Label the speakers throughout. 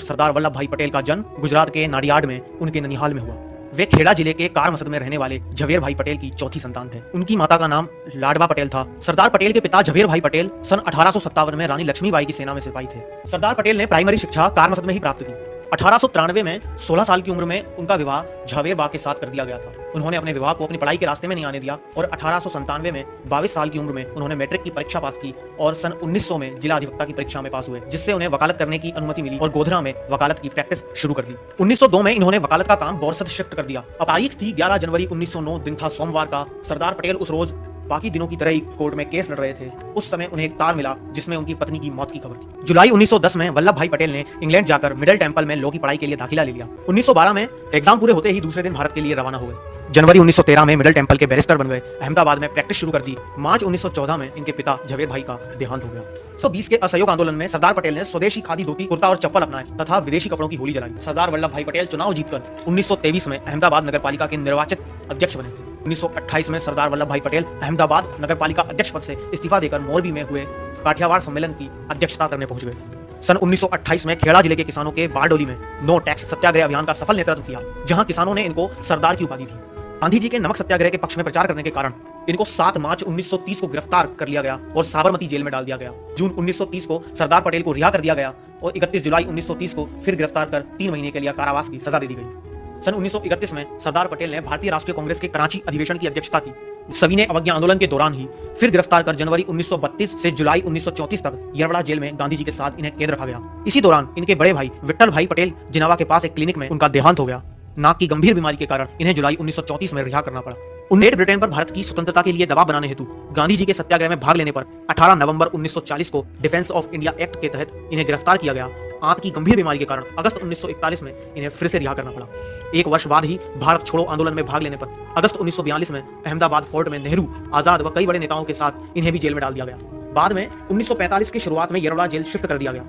Speaker 1: सरदार वल्लभ भाई पटेल का जन्म गुजरात के नाडियाड में उनके ननिहाल में हुआ। वे खेड़ा जिले के कार मसद में रहने वाले झवेर भाई पटेल की चौथी संतान थे। उनकी माता का नाम लाडबा पटेल था। सरदार पटेल के पिता झवेर भाई पटेल सन 1857 में रानी लक्ष्मीबाई की सेना में सिपाही थे। सरदार पटेल ने प्राइमरी शिक्षा कार मसद में ही प्राप्त की। 1893 में 16 साल की उम्र में उनका विवाह झवेर बा के साथ कर दिया गया था। उन्होंने अपने विवाह को अपनी पढ़ाई के रास्ते में नहीं आने दिया और 1897 में 22 साल की उम्र में उन्होंने मैट्रिक की परीक्षा पास की और सन 1900 में जिला अधिवक्ता की परीक्षा में पास हुए, जिससे उन्हें वकालत करने की अनुमति मिली और गोधरा में वकालत की प्रैक्टिस शुरू कर दी। 1902 में इन्होंने वकालत का काम बोरसद शिफ्ट कर दिया। अब तारीख थी 11 जनवरी 1909, दिन था सोमवार का। सरदार पटेल उस रोज बाकी दिनों की तरह ही कोर्ट में केस लड़ रहे थे। उस समय उन्हें एक तार मिला जिसमें उनकी पत्नी की मौत की खबर थी। जुलाई 1910 में वल्लभ भाई पटेल ने इंग्लैंड जाकर मिडिल टेम्पल में लॉ की पढ़ाई के लिए दाखिला ले लिया। 1912 में एग्जाम पूरे होते ही दूसरे दिन भारत के लिए रवाना हो गए। जनवरी 1913 में मिडिल टेम्पल के बैरिस्टर बन गए। अहमदाबाद में प्रैक्टिस शुरू कर दी। मार्च 1914 में इनके पिता झवेर भाई का देहांत हो गया। 1920 के असहयोग आंदोलन में सरदार पटेल ने स्वदेशी खादी धोती, कुर्ता और चप्पल अपनाए तथा विदेशी कपड़ों की होली जलाई। सरदार वल्लभ भाई पटेल चुनाव जीतकर 1923 में अहमदाबाद नगर पालिका के निर्वाचित अध्यक्ष बने। 1928 में सरदार वल्लभ भाई पटेल अहमदाबाद नगर पालिका अध्यक्ष पद से इस्तीफा देकर मोरबी में हुए काठियावाड़ सम्मेलन की अध्यक्षता करने पहुंच गए। सन 1928 में खेड़ा जिले के किसानों के बारडोली में नो टैक्स सत्याग्रह अभियान का सफल नेतृत्व किया, जहां किसानों ने इनको सरदार की उपाधि दी। गांधी जी के नमक सत्याग्रह के पक्ष में प्रचार करने के कारण इनको 7 मार्च 1930 को गिरफ्तार कर लिया गया और साबरमती जेल में डाल दिया गया। जून 1930 को सरदार पटेल को रिहा कर दिया गया और 31 जुलाई 1930 को फिर गिरफ्तार कर 3 महीने के लिए कारावास की सजा दे दी गई। सन 1931 में सरदार पटेल ने भारतीय राष्ट्रीय कांग्रेस के कराची अधिवेशन की अध्यक्षता की। सविनय अवज्ञा आंदोलन के दौरान ही फिर गिरफ्तार कर जनवरी 1932 से जुलाई 1934 तक येरवड़ा जेल में गांधी जी के साथ इन्हें कैद रखा गया। इसी दौरान इनके बड़े भाई विट्ठल भाई पटेल जिनावा के पास एक क्लिनिक में उनका देहांत हो गया। नाक की गंभीर बीमारी के कारण इन्हें जुलाई 1934 में रिहा करना पड़ा। ग्रेट ब्रिटेन पर भारत की स्वतंत्रता के लिए दबाव बनाने हेतु गांधी जी के सत्याग्रह में भाग लेने पर 18 नवंबर 1940 को डिफेंस ऑफ इंडिया एक्ट के तहत इन्हें गिरफ्तार किया गया। आंत की गंभीर बीमारी के कारण अगस्त 1941 में इन्हें फिर से रिहा करना पड़ा। एक वर्ष बाद ही भारत छोड़ो आंदोलन में भाग लेने पर अगस्त 1942 में अहमदाबाद फोर्ट में नेहरू, आजाद व कई बड़े नेताओं के साथ इन्हें भी जेल में डाल दिया गया। बाद में 1945 की शुरुआत में येरवड़ा जेल शिफ्ट कर दिया गया।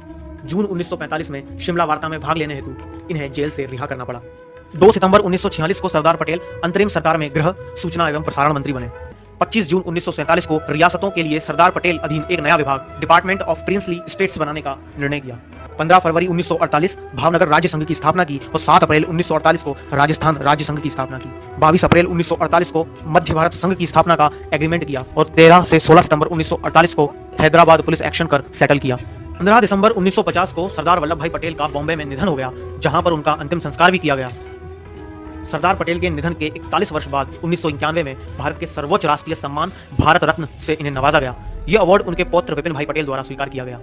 Speaker 1: जून 1945 में शिमला वार्ता में भाग लेने हेतु इन्हें जेल से रिहा करना पड़ा। 2 सितंबर 1946 को सरदार पटेल अंतरिम सरकार में गृह, सूचना एवं प्रसारण मंत्री बने। 25 जून 1947 को रियासतों के लिए सरदार पटेल अधीन एक नया विभाग डिपार्टमेंट ऑफ प्रिंसली स्टेट्स बनाने का निर्णय किया। 15 फरवरी 1948 भावनगर राज्य संघ की स्थापना की और 7 अप्रैल 1948 को राजस्थान राज्य संघ की स्थापना की। 22 अप्रैल 1948 को मध्य भारत संघ की स्थापना का एग्रीमेंट किया और 13 से 16 सितंबर 1948 को हैदराबाद पुलिस एक्शन कर सेटल किया। 15 दिसंबर 1950 को सरदार वल्लभ भाई पटेल का बॉम्बे में निधन हो गया, जहां पर उनका अंतिम संस्कार भी किया गया। सरदार पटेल के निधन के 41 वर्ष बाद 1991 में भारत के सर्वोच्च राष्ट्रीय सम्मान भारत रत्न से इन्हें नवाजा गया। यह अवार्ड उनके पौत्र विपिन भाई पटेल द्वारा स्वीकार किया गया।